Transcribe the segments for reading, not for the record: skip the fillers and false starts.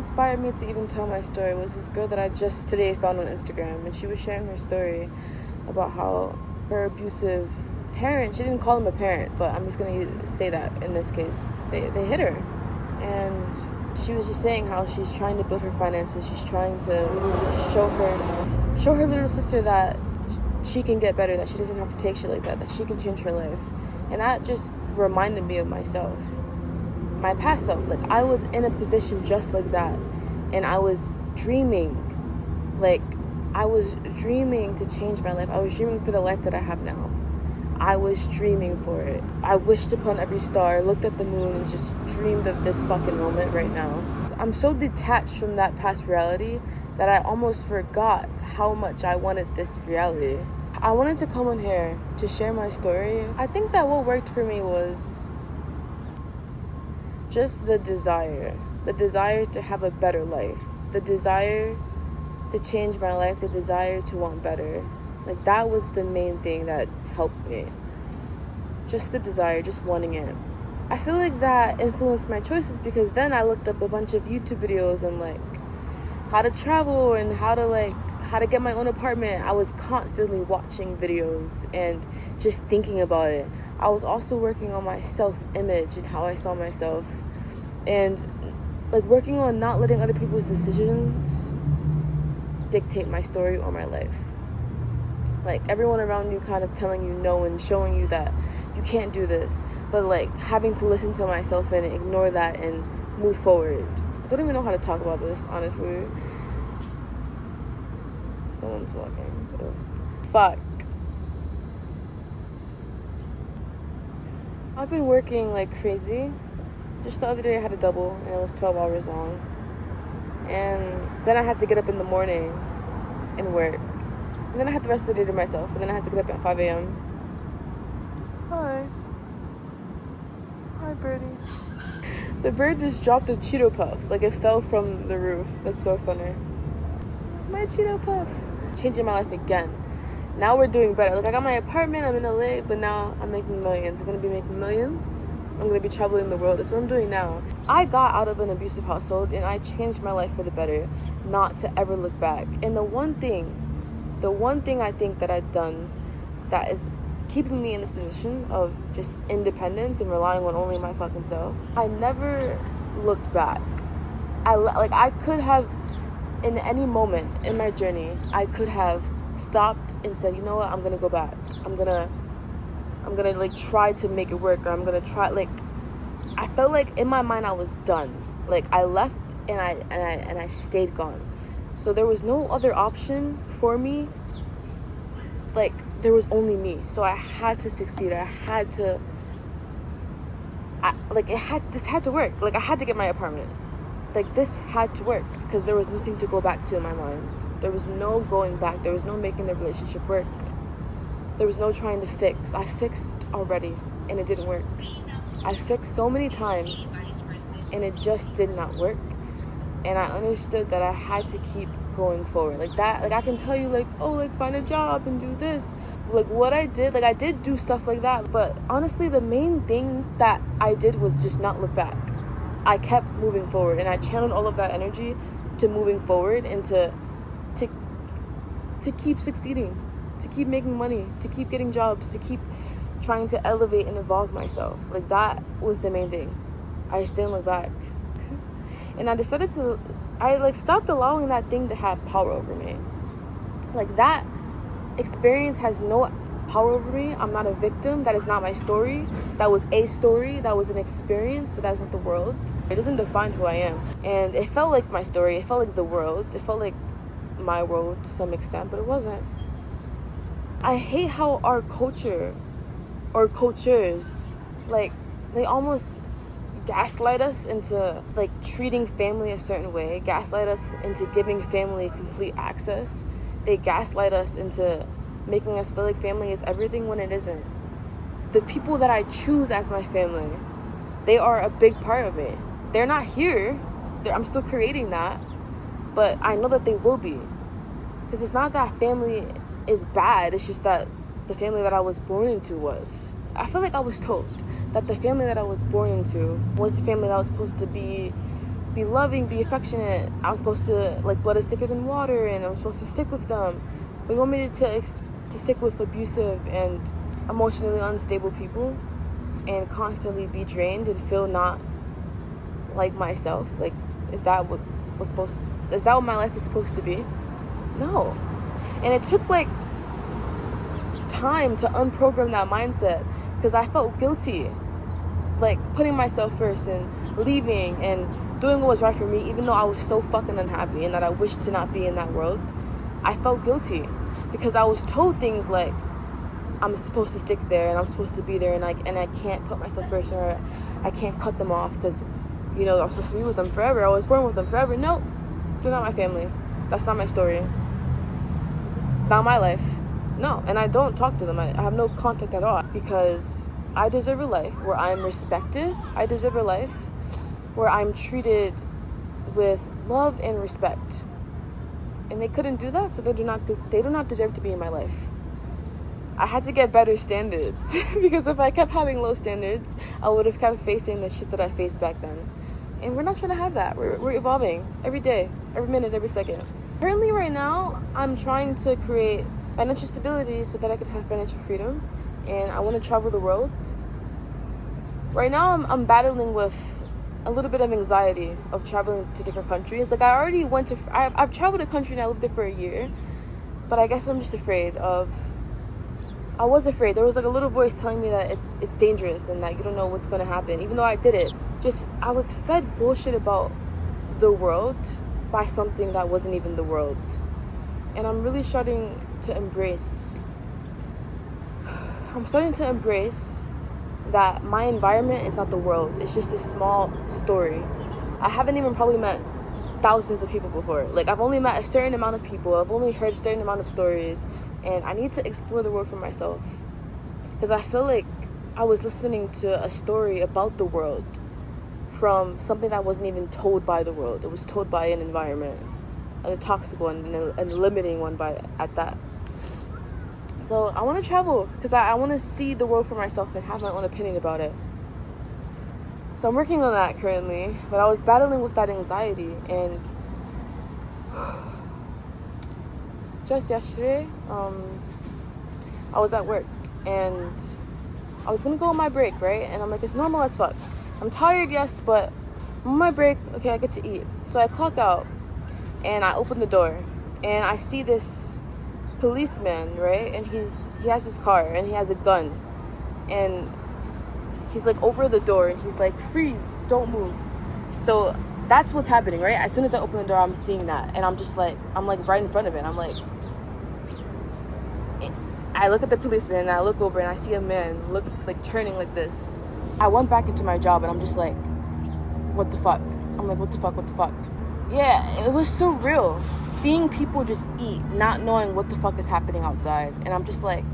inspired me to even tell my story was this girl that I just today found on Instagram, and she was sharing her story about how her abusive parent, she didn't call him a parent, but I'm just gonna say that in this case, they hit her. And she was just saying how she's trying to build her finances. She's trying to show her little sister that she can get better, that she doesn't have to take shit like that she can change her life. And that just reminded me of myself, my past self. Like, I was in a position just like that, and I was dreaming. Like, I was dreaming to change my life. I was dreaming for the life that I have now. I was dreaming for it. I wished upon every star, looked at the moon, and just dreamed of this fucking moment right now. I'm so detached from that past reality that I almost forgot how much I wanted this reality. I wanted to come on here to share my story. I think that what worked for me was just the desire to have a better life, the desire to change my life, the desire to want better. Like, that was the main thing that helped me. Just the desire, just wanting it. I feel like that influenced my choices, because then I looked up a bunch of YouTube videos and like how to travel and how to get my own apartment. I was constantly watching videos and just thinking about it. I was also working on my self-image and how I saw myself, and like working on not letting other people's decisions dictate my story or my life. Like, everyone around you kind of telling you no and showing you that you can't do this, but like having to listen to myself and ignore that and move forward. I don't even know how to talk about this, honestly. Someone's walking. Ugh. Fuck. I've been working like crazy. Just the other day I had a double and it was 12 hours long. And then I had to get up in the morning and work. And then I had the rest of the day to myself. And then I had to get up at 5 a.m. Hi. Hi, birdie. The bird just dropped a Cheeto Puff. Like, it fell from the roof. That's so funny. My Cheeto Puff. Changing my life again. Now we're doing better. Like, I got my apartment. I'm in LA. But now I'm making millions. I'm going to be making millions. I'm going to be traveling the world. That's what I'm doing now. I got out of an abusive household. And I changed my life for the better. Not to ever look back. And the one thing I think that I've done that is keeping me in this position of just independence and relying on only my fucking self, I never looked back. I could have, in any moment in my journey, I could have stopped and said, you know what, I'm gonna go back. I'm gonna like try to make it work, or I'm gonna try. Like, I felt like in my mind I was done. Like, I left and I stayed gone. So there was no other option for me. Like, there was only me. So I had to succeed. This had to work. Like, I had to get my apartment. Like, this had to work, because there was nothing to go back to in my mind. There was no going back. There was no making the relationship work. There was no trying to fix. I fixed already and it didn't work. I fixed so many times and it just did not work. And I understood that I had to keep going forward. Like that, like I can tell you like, oh, like find a job and do this. Like what I did, like I did do stuff like that. But honestly, the main thing that I did was just not look back. I kept moving forward and I channeled all of that energy to moving forward and to keep succeeding, to keep making money, to keep getting jobs, to keep trying to elevate and evolve myself. Like that was the main thing. I just didn't look back. And I decided I stopped allowing that thing to have power over me. Like that experience has no power over me. I'm not a victim. That is not my story. That was a story. That was an experience, but that's not the world. It doesn't define who I am. And it felt like my story. It felt like the world. It felt like my world to some extent, but it wasn't. I hate how our culture or cultures, like, they almost gaslight us into like treating family a certain way, gaslight us into giving family complete access. They gaslight us into making us feel like family is everything when it isn't. The people that I choose as my family, they are a big part of me. They're not here. I'm still creating that, but I know that they will be. Because it's not that family is bad, it's just that the family that I was born into was. I feel like I was told that the family that I was born into was the family that was supposed to be be loving, be affectionate. I'm supposed to like blood is thicker than water, and I'm supposed to stick with them. But you want me to stick with abusive and emotionally unstable people and constantly be drained and feel not like myself? Like, is that what my life is supposed to be? No. And it took like time to unprogram that mindset, because I felt guilty, like putting myself first and leaving and doing what was right for me, even though I was so fucking unhappy and that I wished to not be in that world. I felt guilty because I was told things like I'm supposed to stick there and I'm supposed to be there, and I can't put myself first, or I can't cut them off because, you know, I'm supposed to be with them forever. I was born with them forever. No, they're not my family. That's not my story. Not my life. No, and I don't talk to them. I have no contact at all, because I deserve a life where I'm respected. I deserve a life where I'm treated with love and respect. And they couldn't do that, so they do not deserve to be in my life. I had to get better standards because if I kept having low standards, I would have kept facing the shit that I faced back then. And we're not trying to have that. We're evolving every day, every minute, every second. Currently, right now, I'm trying to create financial stability so that I could have financial freedom, and I want to travel the world. Right now, I'm battling with a little bit of anxiety of traveling to different countries. Like, I've traveled a country and I lived there for a year, but I guess I'm just afraid of. I was afraid. There was like a little voice telling me that it's dangerous and that you don't know what's going to happen, even though I did it. I was fed bullshit about the world by something that wasn't even the world. And I'm really starting to embrace that my environment is not the world. It's just a small story. I haven't even probably met thousands of people before. Like, I've only met a certain amount of people. I've only heard a certain amount of stories. And I need to explore the world for myself. Because I feel like I was listening to a story about the world from something that wasn't even told by the world. It was told by an environment. And a toxic one, and a limiting one at that. So I want to travel because I want to see the world for myself and have my own opinion about it. So I'm working on that currently, but I was battling with that anxiety, and just yesterday, I was at work and I was gonna go on my break, right? And I'm like, it's normal as fuck. I'm tired, yes, but on my break, okay, I get to eat. So I clock out and I open the door and I see this policeman, right? And he has his car and he has a gun, and he's like over the door and he's like, freeze, don't move. So that's what's happening, right? As soon as I open the door, I'm seeing that, and I'm like right in front of it. I'm like, I look at the policeman and I look over and I see a man turning like this. I went back into my job and I'm just like, what the fuck? I'm like, what the fuck? Yeah, it was so real. Seeing people just eat, not knowing what the fuck is happening outside. And I'm just like,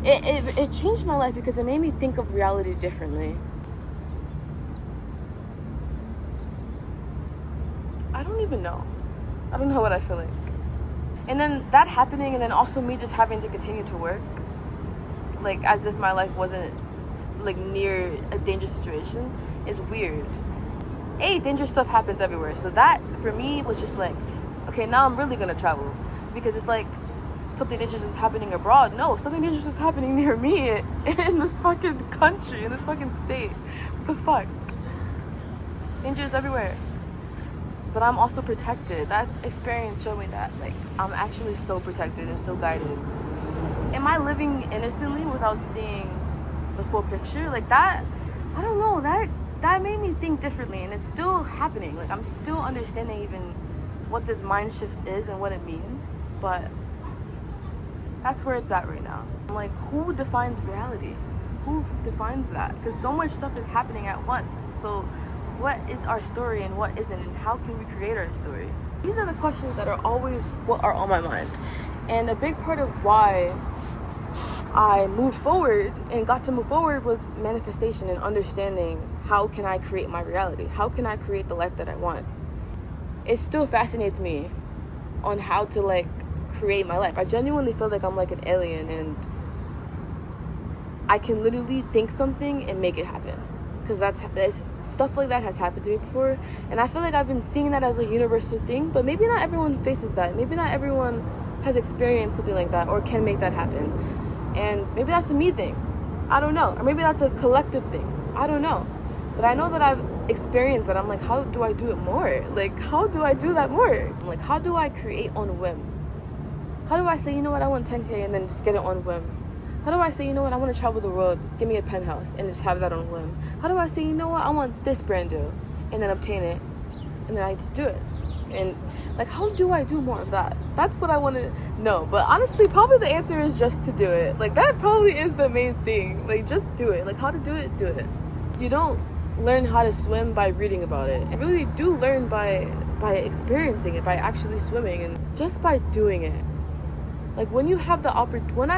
it changed my life because it made me think of reality differently. I don't even know. I don't know what I feel like. And then that happening, and then also me just having to continue to work, like as if my life wasn't like near a dangerous situation, is weird. Dangerous stuff happens everywhere. So that for me was just like, okay, now I'm really gonna travel, because it's like something dangerous is happening abroad. No, something dangerous is happening near me in this fucking country, in this fucking state. What the fuck? Danger is everywhere. But I'm also protected. That experience showed me that, like, I'm actually so protected and so guided. Am I living innocently without seeing the full picture? Like that, I don't know, that made me think differently, and it's still happening. Like, I'm still understanding even what this mind shift is and what it means, but that's where it's at right now. I'm like, who defines reality? Who defines that? Because so much stuff is happening at once. So what is our story and what isn't, and how can we create our story? These are the questions that are always what are on my mind. And a big part of why I moved forward and got to move forward was manifestation and understanding, how can I create my reality? How can I create the life that I want? It still fascinates me on how to like create my life. I genuinely feel like I'm like an alien, and I can literally think something and make it happen. because that's stuff like that has happened to me before, and I feel like I've been seeing that as a universal thing, but maybe not everyone faces that. Maybe not everyone has experienced something like that or can make that happen, and maybe that's a me thing. I don't know, or maybe that's a collective thing. I don't know, but I know that I've experienced that. I'm like, how do I do it more? Like, how do I do that more? I'm like, how do I create on a whim? How do I say, you know what, I want 10K and then just get it on a whim? How do I say, you know what, I want to travel the world, give me a penthouse, and just have that on a whim? How do I say, you know what, I want this brand deal, and then obtain it, and then I just do it? And like, how do I do more of that? That's what I want to know. But honestly, probably the answer is just to do it. Like, that probably is the main thing. Like, just do it. Like, how to do it, do it. You don't learn how to swim by reading about it. You really do learn by experiencing it, by actually swimming, and just by doing it. Like, when I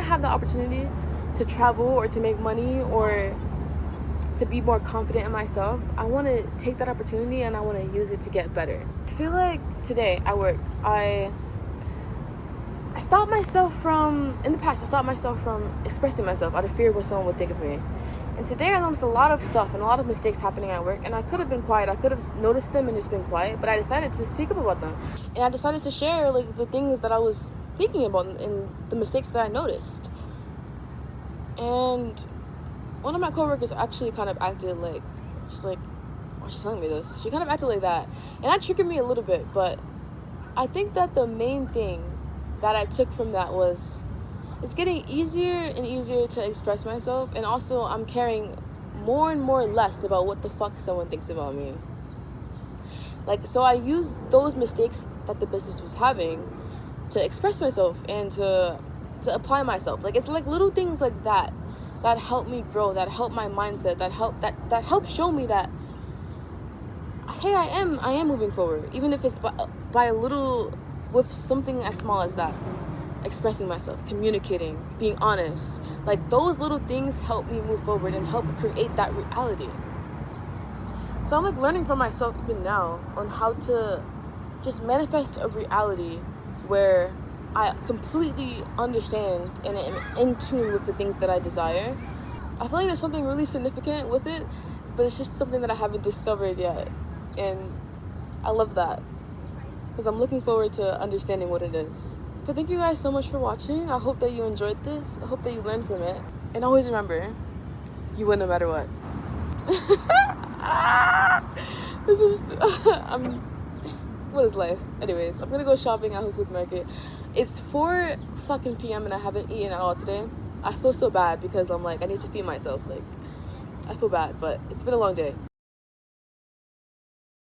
have the opportunity to travel or to make money or to be more confident in myself, I want to take that opportunity and I want to use it to get better. I feel like today at work, I stopped myself from expressing myself out of fear of what someone would think of me. And today I noticed a lot of stuff and a lot of mistakes happening at work, and I could have been quiet. I could have noticed them and just been quiet, but I decided to speak up about them. And I decided to share like the things that I was thinking about and the mistakes that I noticed. And one of my coworkers actually kind of acted like, she's like, why is she telling me this? She kind of acted like that. And that triggered me a little bit, but I think that the main thing that I took from that was it's getting easier and easier to express myself, and also I'm caring more and more less about what the fuck someone thinks about me. Like, so I used those mistakes that the business was having to express myself and to apply myself. Like, it's like little things like that help me grow, that help my mindset, that help show me that, hey, I am moving forward, even if it's by a little, with something as small as that. Expressing myself, communicating, being honest. Like, those little things help me move forward and help create that reality. So I'm like learning from myself even now on how to just manifest a reality where I completely understand and am in tune with the things that I desire. I feel like there's something really significant with it, but it's just something that I haven't discovered yet. And I love that, because I'm looking forward to understanding what it is. But thank you guys so much for watching. I hope that you enjoyed this. I hope that you learned from it. And always remember, you win no matter what. This is, what is life? Anyways, I'm gonna go shopping at Whole Foods Market. It's 4 fucking p.m. and I haven't eaten at all today. I feel so bad because I'm like, I need to feed myself. Like, I feel bad, but it's been a long day.